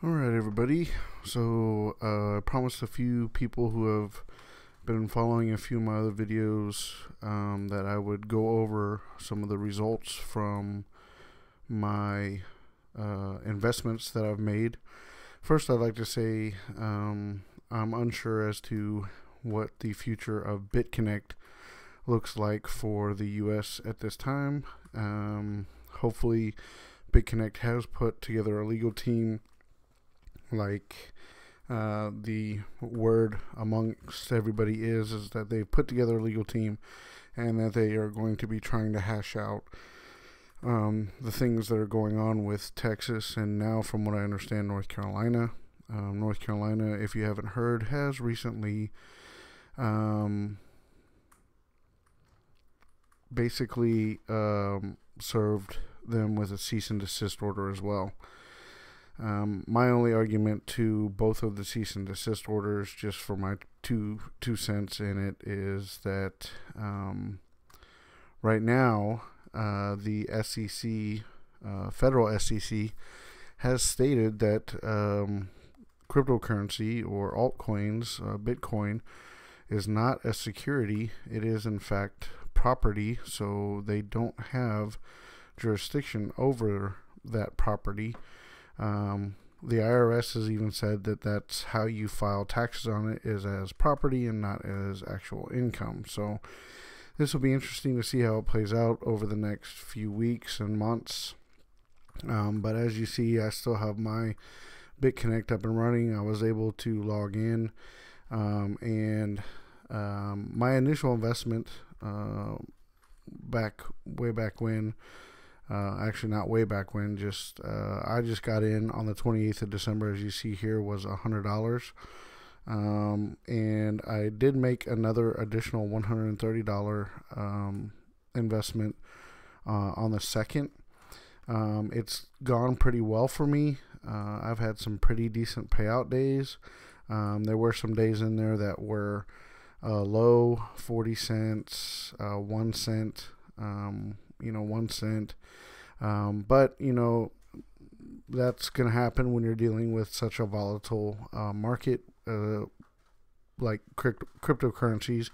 Alright, everybody. So, I promised a few people who have been following a few of my other videos that I would go over some of the results from my investments that I've made. First, I'd like to say I'm unsure as to what the future of Bitconnect looks like for the US at this time. Hopefully, Bitconnect has put together a legal team. Like the word amongst everybody is that they've put together a legal team and that they are going to be trying to hash out the things that are going on with Texas and now, from what I understand, North Carolina. North Carolina, if you haven't heard, has recently basically served them with a cease and desist order as well. My only argument to both of the cease and desist orders, just for my two cents in it, is that right now the SEC, federal SEC, has stated that cryptocurrency or altcoins, Bitcoin, is not a security. It is in fact property, so they don't have jurisdiction over that property. The IRS has even said that that's how you file taxes on it, is as property and not as actual income. So this will be interesting to see how it plays out over the next few weeks and months. But as you see, I still have my Bitconnect up and running. I was able to log in, and my initial investment way back when, actually not way back when, just I just got in on the 28th of December, as you see here, was $100, and I did make another additional $130 investment on the 2nd. It's gone pretty well for me. I've had some pretty decent payout days. There were some days in there that were low, 40 cents, 1 cent, 1 cent. But, that's going to happen when you're dealing with such a volatile market like cryptocurrencies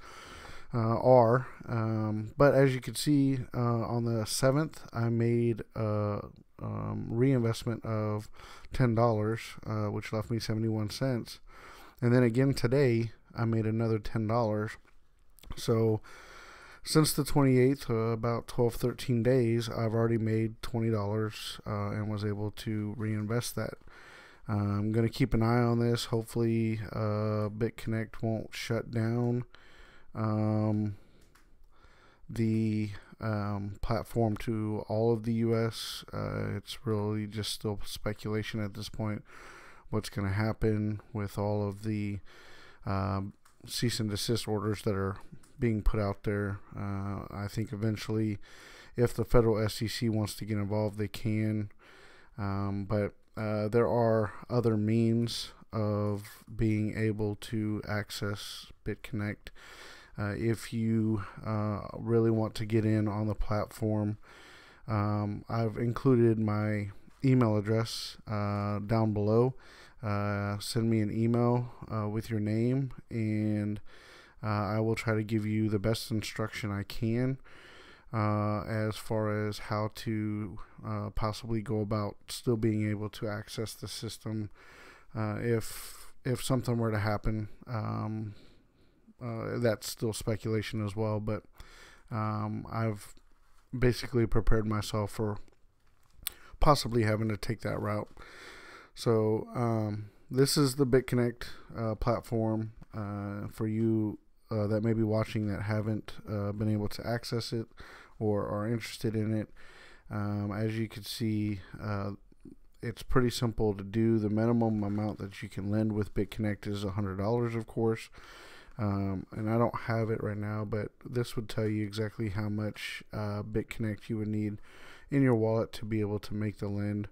are. But as you can see, on the 7th, I made a reinvestment of $10, which left me 71 cents. And then again today, I made another $10. So since the 28th, about 12-13 days, I've already made $20 and was able to reinvest that. I'm going to keep an eye on this. Hopefully Bitconnect won't shut down the platform to all of the US. It's really just still speculation at this point what's going to happen with all of the cease and desist orders that are being put out there. I think eventually, if the federal SEC wants to get involved, they can. But there are other means of being able to access Bitconnect. If you really want to get in on the platform, I've included my email address down below. Send me an email with your name, and I will try to give you the best instruction I can as far as how to possibly go about still being able to access the system if something were to happen. That's still speculation as well, but I've basically prepared myself for possibly having to take that route. So this is the Bitconnect platform for you that may be watching that haven't been able to access it or are interested in it. As you can see, it's pretty simple to do. The minimum amount that you can lend with Bitconnect is $100, of course. And I don't have it right now, but this would tell you exactly how much Bitconnect you would need in your wallet to be able to make the lend.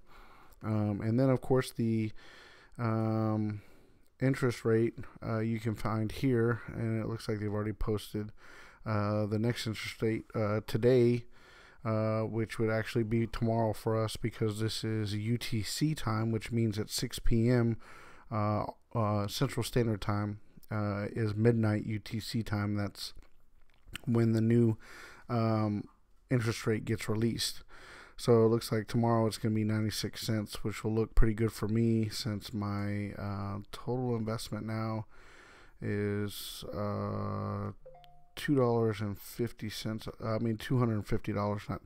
And then, of course, the interest rate you can find here, and it looks like they've already posted the next interest rate today. which would actually be tomorrow for us because this is UTC time, which means at 6 p.m. Central Standard Time is midnight UTC time. That's when the new interest rate gets released. So it looks like tomorrow it's going to be 96 cents, which will look pretty good for me since my total investment now is $2.50. I mean $250, not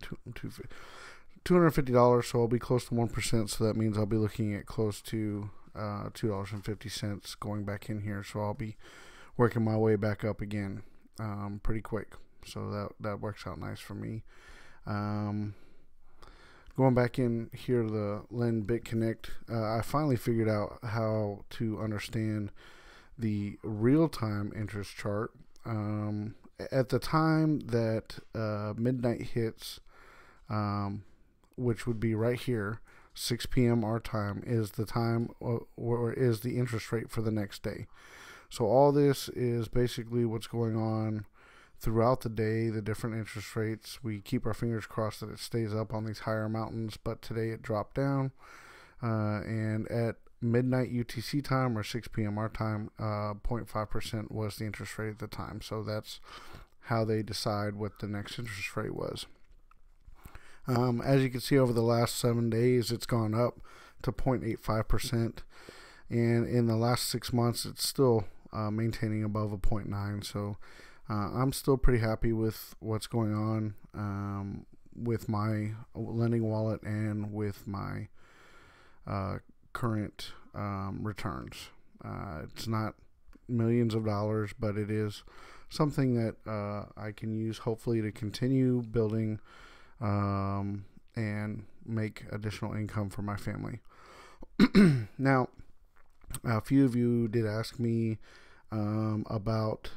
$250. So I'll be close to 1%. So that means I'll be looking at close to $2.50 going back in here. So I'll be working my way back up again pretty quick. So that works out nice for me. Going back in here to the Lend Bitconnect, I finally figured out how to understand the real-time interest chart. At the time that midnight hits, which would be right here, 6 p.m. our time, is the time or is the interest rate for the next day. So all this is basically what's going on throughout the day, the different interest rates. We keep our fingers crossed that it stays up on these higher mountains, but today it dropped down. And at midnight UTC time or 6 p.m. our time, 0.5% was the interest rate at the time. So that's how they decide what the next interest rate was. As you can see, over the last 7 days, it's gone up to 0.85%. And in the last 6 months, it's still maintaining above a 0.9. So I'm still pretty happy with what's going on with my lending wallet and with my current returns. It's not millions of dollars, but it is something that I can use hopefully to continue building and make additional income for my family. Now, a few of you did ask me about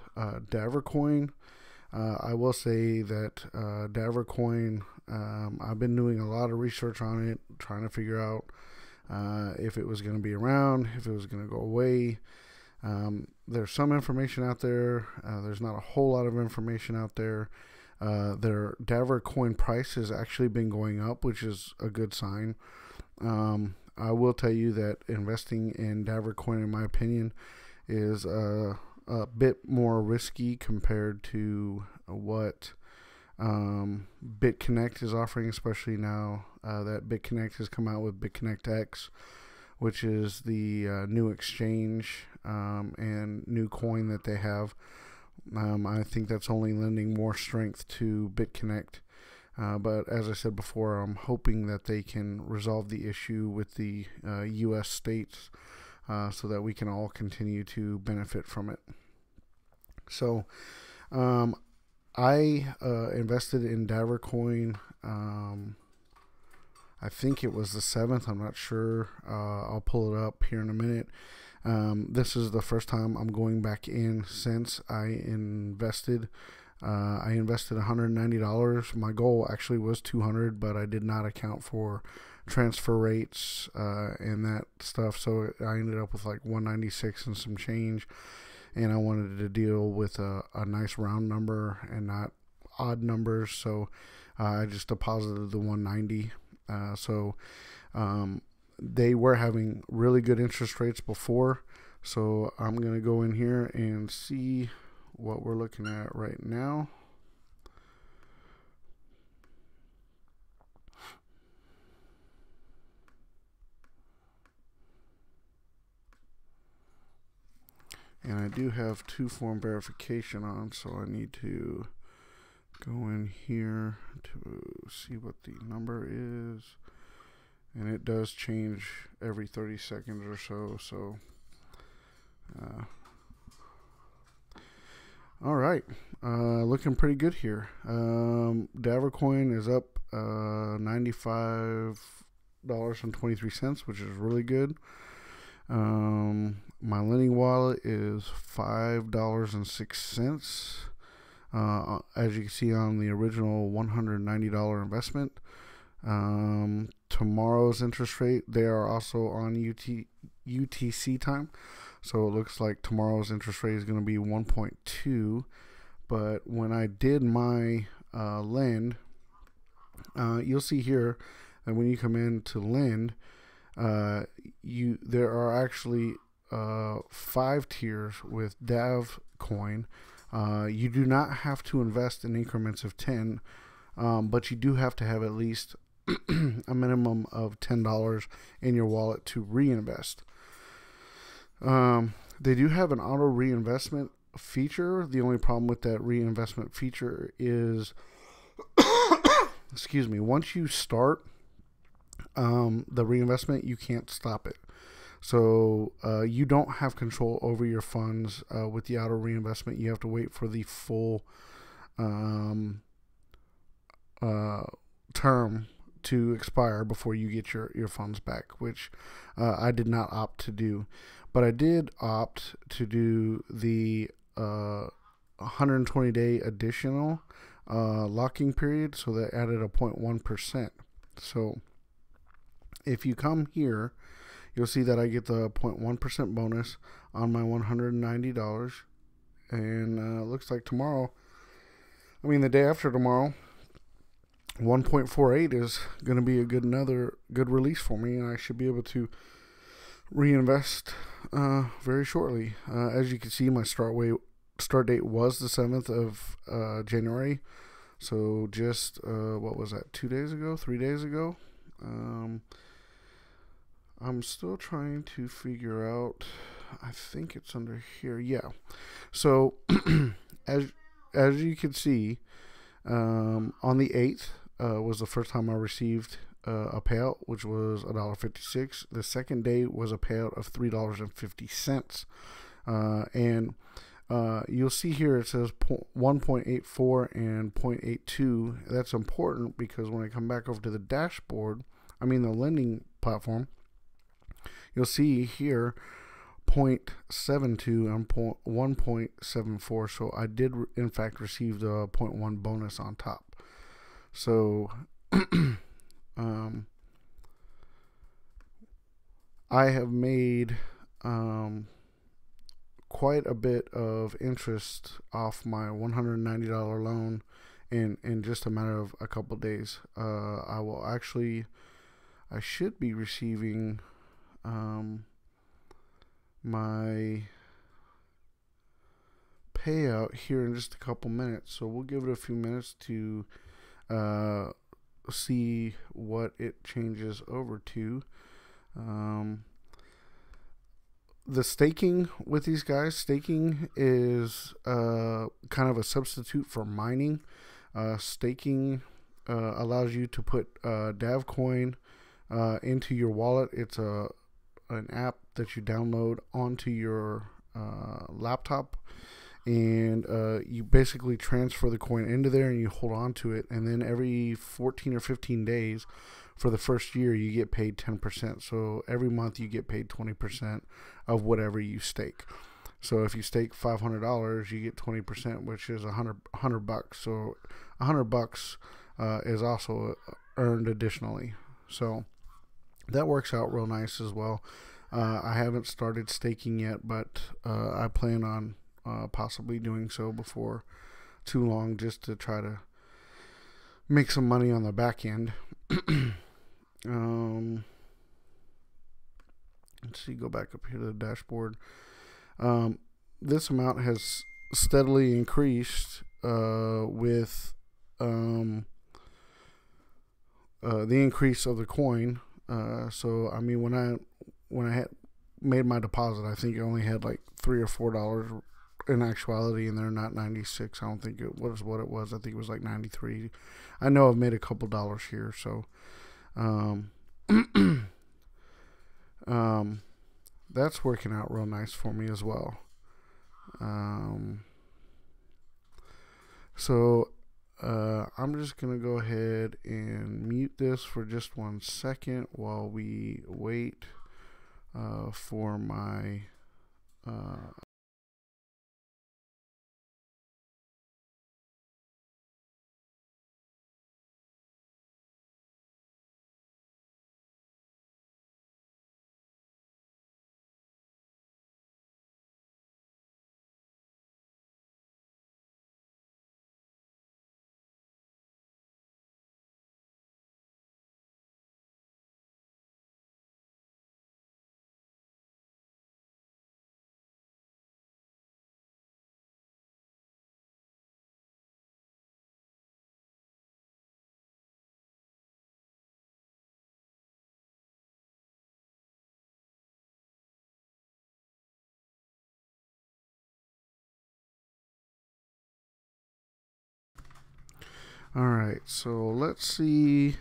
Davor Coin. I will say that Davor Coin, I've been doing a lot of research on it, trying to figure out if it was going to be around, if it was going to go away. There's some information out there. There's not a whole lot of information out there. Their Davor Coin price has actually been going up, which is a good sign. I will tell you that investing in Davor Coin, in my opinion, is a bit more risky compared to what Bitconnect is offering, especially now that Bitconnect has come out with Bitconnect X, which is the new exchange and new coin that they have. I think that's only lending more strength to Bitconnect. But as I said before, I'm hoping that they can resolve the issue with the U.S. states so that we can all continue to benefit from it. So I invested in Davor Coin. I think it was the 7th. I'm not sure. I'll pull it up here in a minute. This is the first time I'm going back in since I invested. I invested $190. My goal actually was $200, but I did not account for transfer rates and that stuff. So I ended up with like $196 and some change. And I wanted to deal with a nice round number and not odd numbers. So I just deposited the $190. They were having really good interest rates before. So I'm going to go in here and see what we're looking at right now. And I do have two-form verification on, so I need to go in here to see what the number is. And it does change every 30 seconds or so. So, all right, looking pretty good here. Davor Coin is up $95.23, which is really good. My lending wallet is $5.06. As you can see on the original $190 investment. Tomorrow's interest rate, they are also on UTC time. So it looks like tomorrow's interest rate is going to be 1.2. But when I did my lend, You'll see here that when you come in to lend, there are actually 5 tiers with Dav Coin. You do not have to invest in increments of 10, but you do have to have at least a minimum of $10 in your wallet to reinvest. They do have an auto reinvestment feature. The only problem with that reinvestment feature is, excuse me, once you start the reinvestment, you can't stop it. So you don't have control over your funds with the auto reinvestment. You have to wait for the full term to expire before you get your funds back, which I did not opt to do. But I did opt to do the 120-day additional locking period, so that added a 0.1%. So if you come here, you'll see that I get the 0.1% bonus on my $190. And looks like tomorrow, the day after tomorrow, 1.48 is going to be another good release for me, and I should be able to reinvest very shortly. As you can see, my start date was the 7th of January, so just what was that, 3 days ago. I'm still trying to figure out, I think it's under here, yeah. So as you can see, on the 8th was the first time I received a payout, which was $1.56. The second day was a payout of $3.50. And you'll see here it says 1.84 and 0.82. That's important because when I come back over to the dashboard, the lending platform, you'll see here 0.72 and 1.74. So I did in fact receive the 0.1 bonus on top. So I have made quite a bit of interest off my $190 loan in just a matter of a couple days. I should be receiving my payout here in just a couple minutes, so we'll give it a few minutes to see what it changes over to. The staking with these guys, staking is kind of a substitute for mining. Staking allows you to put Dav Coin into your wallet. It's an app that you download onto your laptop, and you basically transfer the coin into there and you hold on to it, and then every 14 or 15 days for the first year you get paid 10%. So every month you get paid 20% of whatever you stake. So if you stake $500, you get 20%, which is $100. So $100 is also earned additionally. So that works out real nice as well. I haven't started staking yet, but I plan on possibly doing so before too long, just to try to make some money on the back end. Let's see, go back up here to the dashboard. This amount has steadily increased with the increase of the coin. So when I had made my deposit, I think I only had like $3 or $4 in actuality, and they're not 96. I don't think it was what it was. I think it was like 93. I know I've made a couple dollars here, so that's working out real nice for me as well. So I'm just gonna go ahead and mute this for just 1 second while we wait for my All right, so let's see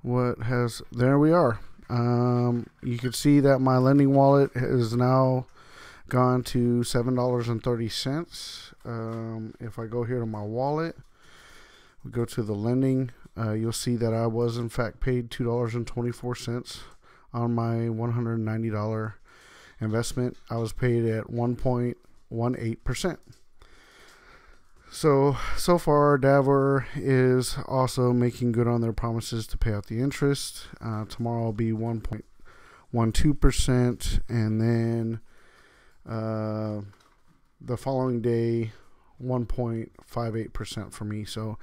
what has. There we are. You can see that my lending wallet has now gone to $7.30. If I go here to my wallet, we go to the lending, you'll see that I was in fact paid $2.24 on my $190 investment. I was paid at 1.18%. So far, Davor is also making good on their promises to pay out the interest. Tomorrow will be 1.12%, and then the following day, 1.58% for me. So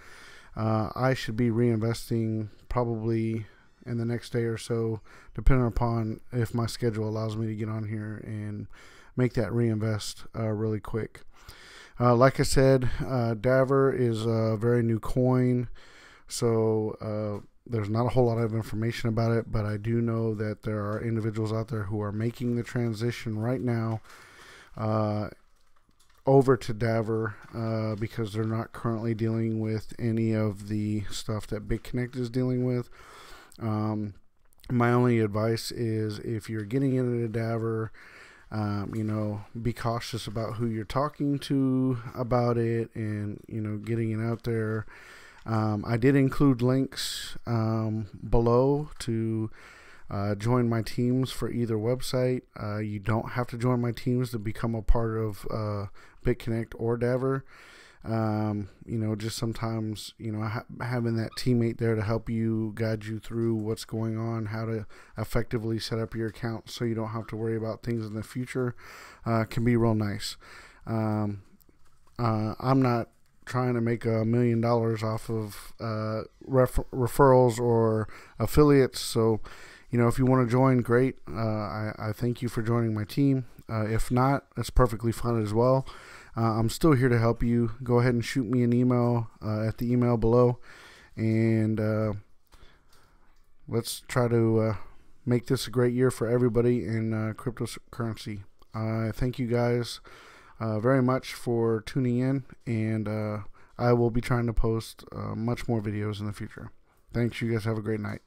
I should be reinvesting probably in the next day or so, depending upon if my schedule allows me to get on here and make that reinvest really quick. Like I said, Davor is a very new coin, so there's not a whole lot of information about it, but I do know that there are individuals out there who are making the transition right now over to Davor because they're not currently dealing with any of the stuff that Bitconnect is dealing with. My only advice is, if you're getting into Davor, be cautious about who you're talking to about it, and getting it out there. I did include links below to join my teams for either website. You don't have to join my teams to become a part of Bitconnect or Davor. Just sometimes, having that teammate there to help you, guide you through what's going on, how to effectively set up your account so you don't have to worry about things in the future, can be real nice. I'm not trying to make $1 million off of referrals or affiliates. So, if you want to join, great. I thank you for joining my team. If not, that's perfectly fine as well. I'm still here to help you. Go ahead and shoot me an email at the email below, and let's try to make this a great year for everybody in cryptocurrency. Thank you guys very much for tuning in, and I will be trying to post much more videos in the future. Thanks. You guys have a great night.